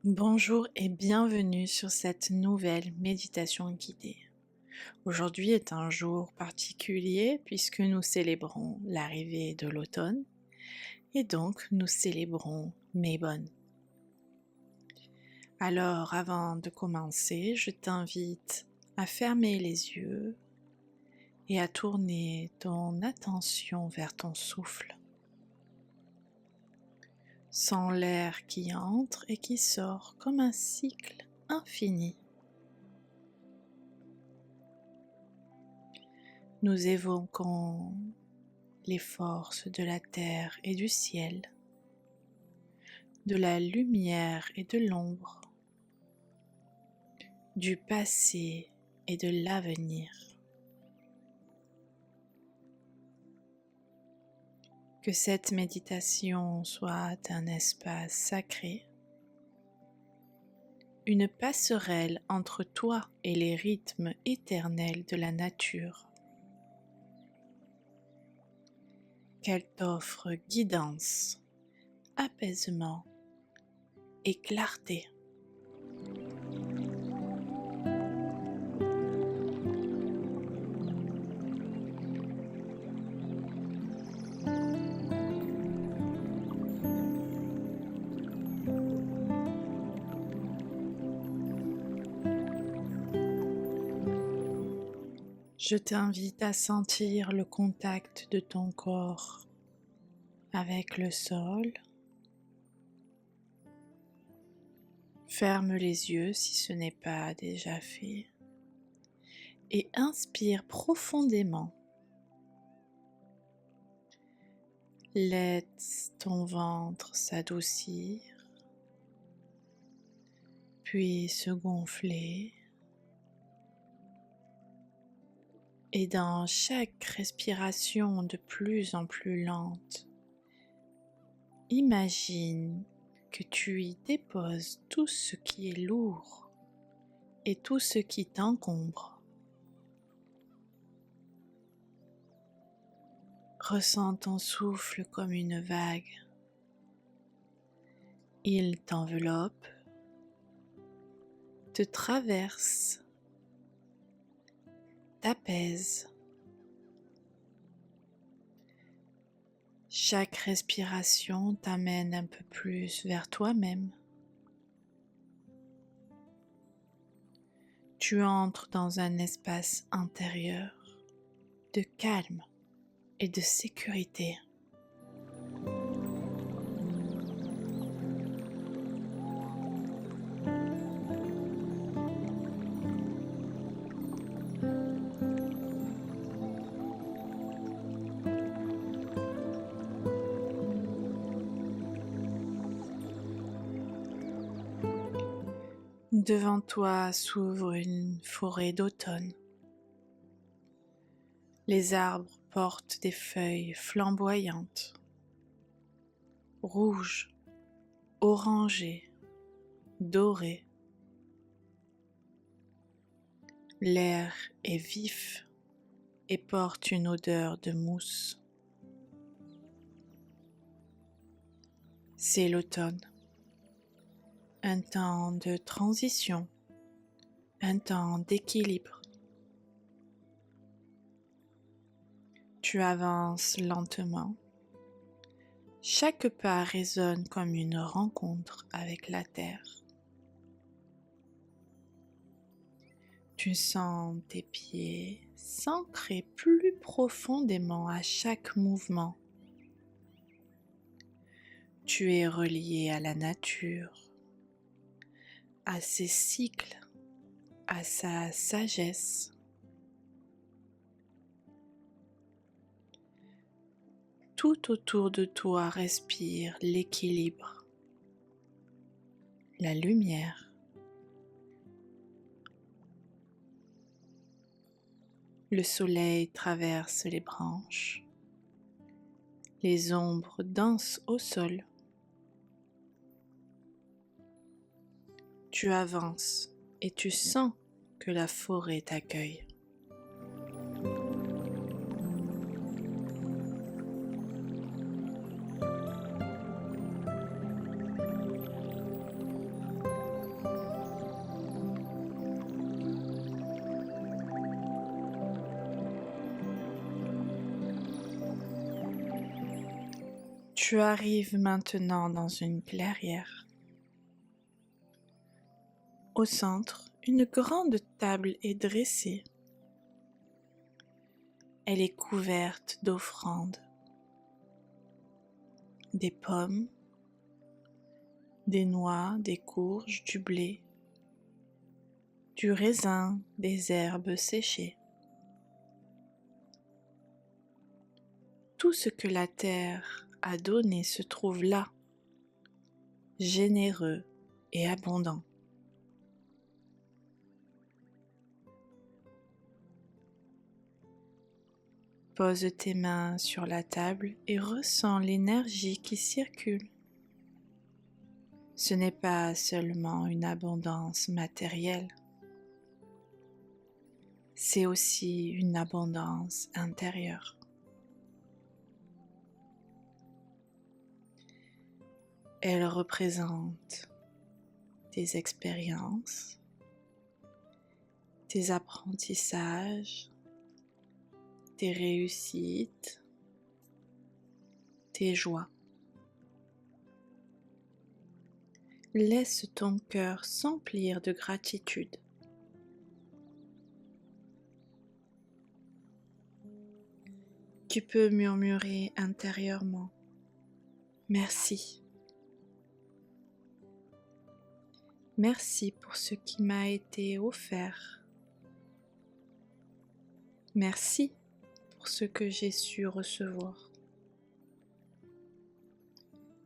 Bonjour et bienvenue sur cette nouvelle méditation guidée. Aujourd'hui est un jour particulier puisque nous célébrons l'arrivée de l'automne et donc nous célébrons Mabon. Alors avant de commencer, je t'invite à fermer les yeux et à tourner ton attention vers ton souffle. Sens l'air qui entre et qui sort comme un cycle infini. Nous évoquons les forces de la terre et du ciel, de la lumière et de l'ombre, du passé et de l'avenir. Que cette méditation soit un espace sacré, une passerelle entre toi et les rythmes éternels de la nature. Qu'elle t'offre guidance, apaisement et clarté. Je t'invite à sentir le contact de ton corps avec le sol. Ferme les yeux si ce n'est pas déjà fait et inspire profondément. Laisse ton ventre s'adoucir, puis se gonfler. Et dans chaque respiration de plus en plus lente, imagine que tu y déposes tout ce qui est lourd et tout ce qui t'encombre. Ressens ton souffle comme une vague. Il t'enveloppe, te traverse, t'apaise. Chaque respiration t'amène un peu plus vers toi-même. Tu entres dans un espace intérieur de calme et de sécurité. Devant toi s'ouvre une forêt d'automne. Les arbres portent des feuilles flamboyantes, rouges, orangées, dorées. L'air est vif et porte une odeur de mousse. C'est l'automne, un temps de transition, un temps d'équilibre. Tu avances lentement. Chaque pas résonne comme une rencontre avec la terre. Tu sens tes pieds s'ancrer plus profondément à chaque mouvement. Tu es relié à la nature, à ses cycles, à sa sagesse. Tout autour de toi respire l'équilibre, la lumière. Le soleil traverse les branches, les ombres dansent au sol. Tu avances et tu sens que la forêt t'accueille. Tu arrives maintenant dans une clairière. Au centre, une grande table est dressée. Elle est couverte d'offrandes, des pommes, des noix, des courges, du blé, du raisin, des herbes séchées. Tout ce que la terre a donné se trouve là, généreux et abondant. Pose tes mains sur la table et ressens l'énergie qui circule. Ce n'est pas seulement une abondance matérielle, c'est aussi une abondance intérieure. Elle représente tes expériences, tes apprentissages, tes réussites, tes joies. Laisse ton cœur s'emplir de gratitude. Tu peux murmurer intérieurement « Merci ». Merci pour ce qui m'a été offert. Merci pour ce que j'ai su recevoir.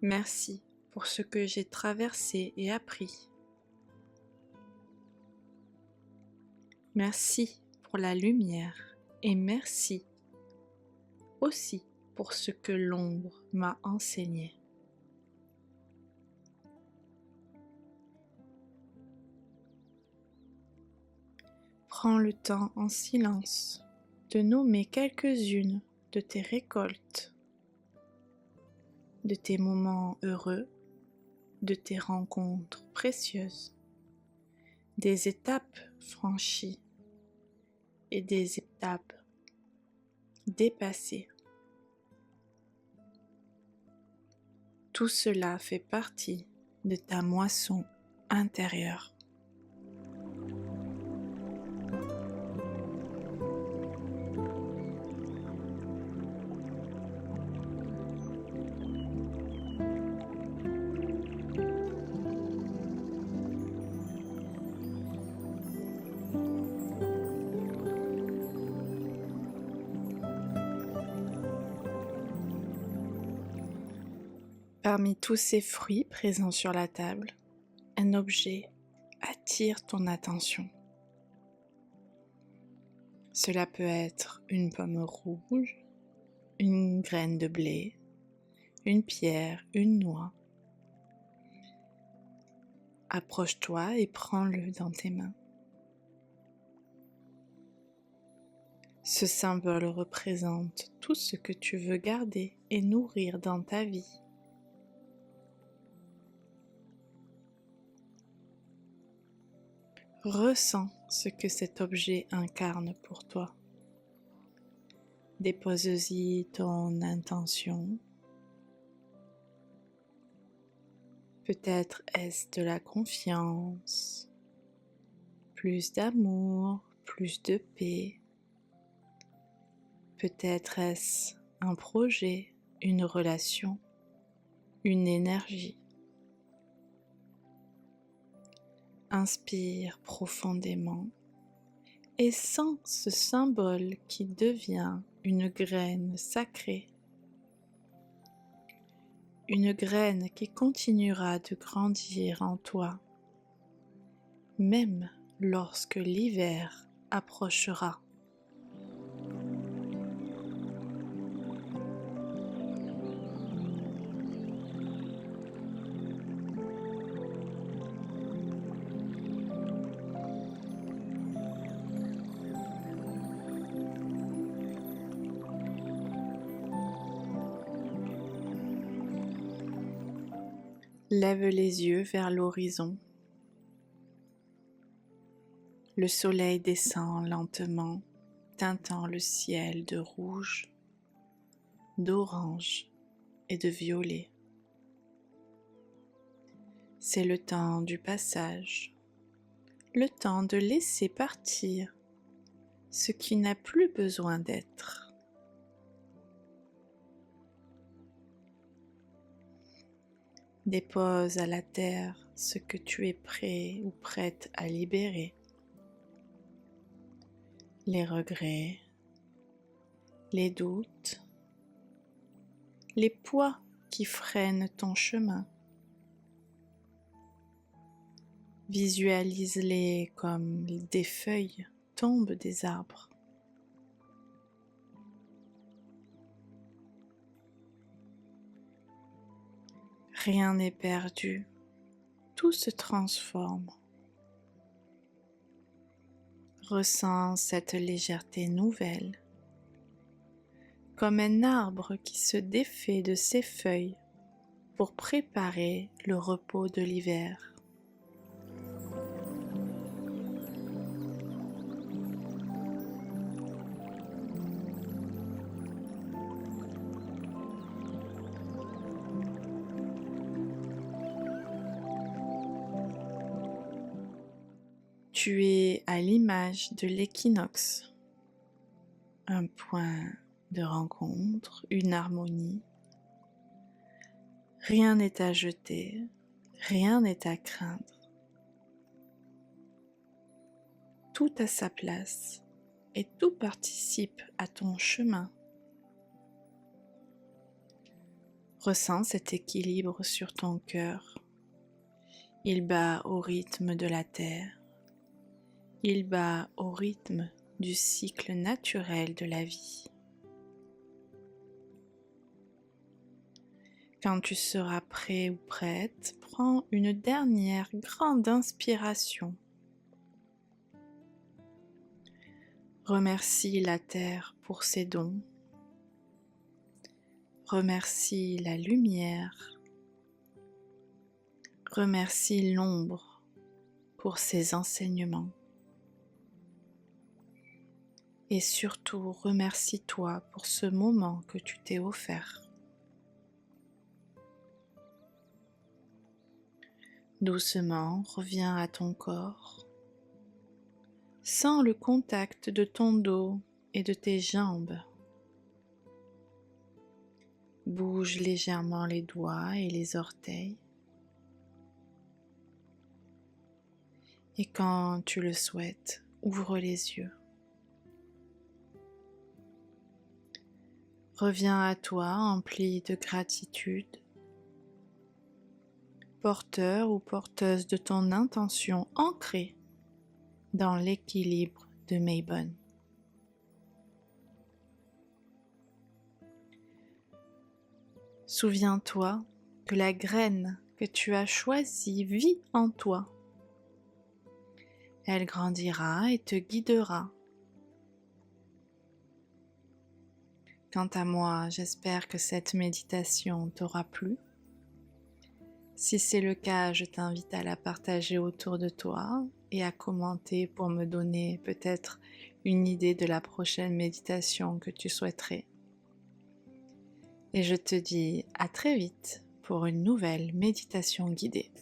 Merci pour ce que j'ai traversé et appris. Merci pour la lumière et merci aussi pour ce que l'ombre m'a enseigné. Prends le temps en silence de nommer quelques-unes de tes récoltes, de tes moments heureux, de tes rencontres précieuses, des étapes franchies et des étapes dépassées. Tout cela fait partie de ta moisson intérieure. Parmi tous ces fruits présents sur la table, un objet attire ton attention. Cela peut être une pomme rouge, une graine de blé, une pierre, une noix. Approche-toi et prends-le dans tes mains. Ce symbole représente tout ce que tu veux garder et nourrir dans ta vie. Ressens ce que cet objet incarne pour toi. Dépose-y ton intention. Peut-être est-ce de la confiance, plus d'amour, plus de paix. Peut-être est-ce un projet, une relation, une énergie. Inspire profondément et sens ce symbole qui devient une graine sacrée. Une graine qui continuera de grandir en toi, même lorsque l'hiver approchera. Lève les yeux vers l'horizon. Le soleil descend lentement, teintant le ciel de rouge, d'orange et de violet. C'est le temps du passage, le temps de laisser partir ce qui n'a plus besoin d'être. Dépose à la terre ce que tu es prêt ou prête à libérer. Les regrets, les doutes, les poids qui freinent ton chemin. Visualise-les comme des feuilles tombent des arbres. Rien n'est perdu, tout se transforme. Ressens cette légèreté nouvelle, comme un arbre qui se défait de ses feuilles pour préparer le repos de l'hiver. Tu es à l'image de l'équinoxe, un point de rencontre, une harmonie. Rien n'est à jeter, rien n'est à craindre. Tout a sa place et tout participe à ton chemin. Ressens cet équilibre sur ton cœur. Il bat au rythme de la terre. Il bat au rythme du cycle naturel de la vie. Quand tu seras prêt ou prête, prends une dernière grande inspiration. Remercie la terre pour ses dons. Remercie la lumière. Remercie l'ombre pour ses enseignements. Et surtout, remercie-toi pour ce moment que tu t'es offert. Doucement, reviens à ton corps. Sens le contact de ton dos et de tes jambes. Bouge légèrement les doigts et les orteils. Et quand tu le souhaites, ouvre les yeux. Reviens à toi empli de gratitude, porteur ou porteuse de ton intention ancrée dans l'équilibre de Mabon. Souviens-toi que la graine que tu as choisie vit en toi. Elle grandira et te guidera. Quant à moi, j'espère que cette méditation t'aura plu. Si c'est le cas, je t'invite à la partager autour de toi et à commenter pour me donner peut-être une idée de la prochaine méditation que tu souhaiterais. Et je te dis à très vite pour une nouvelle méditation guidée.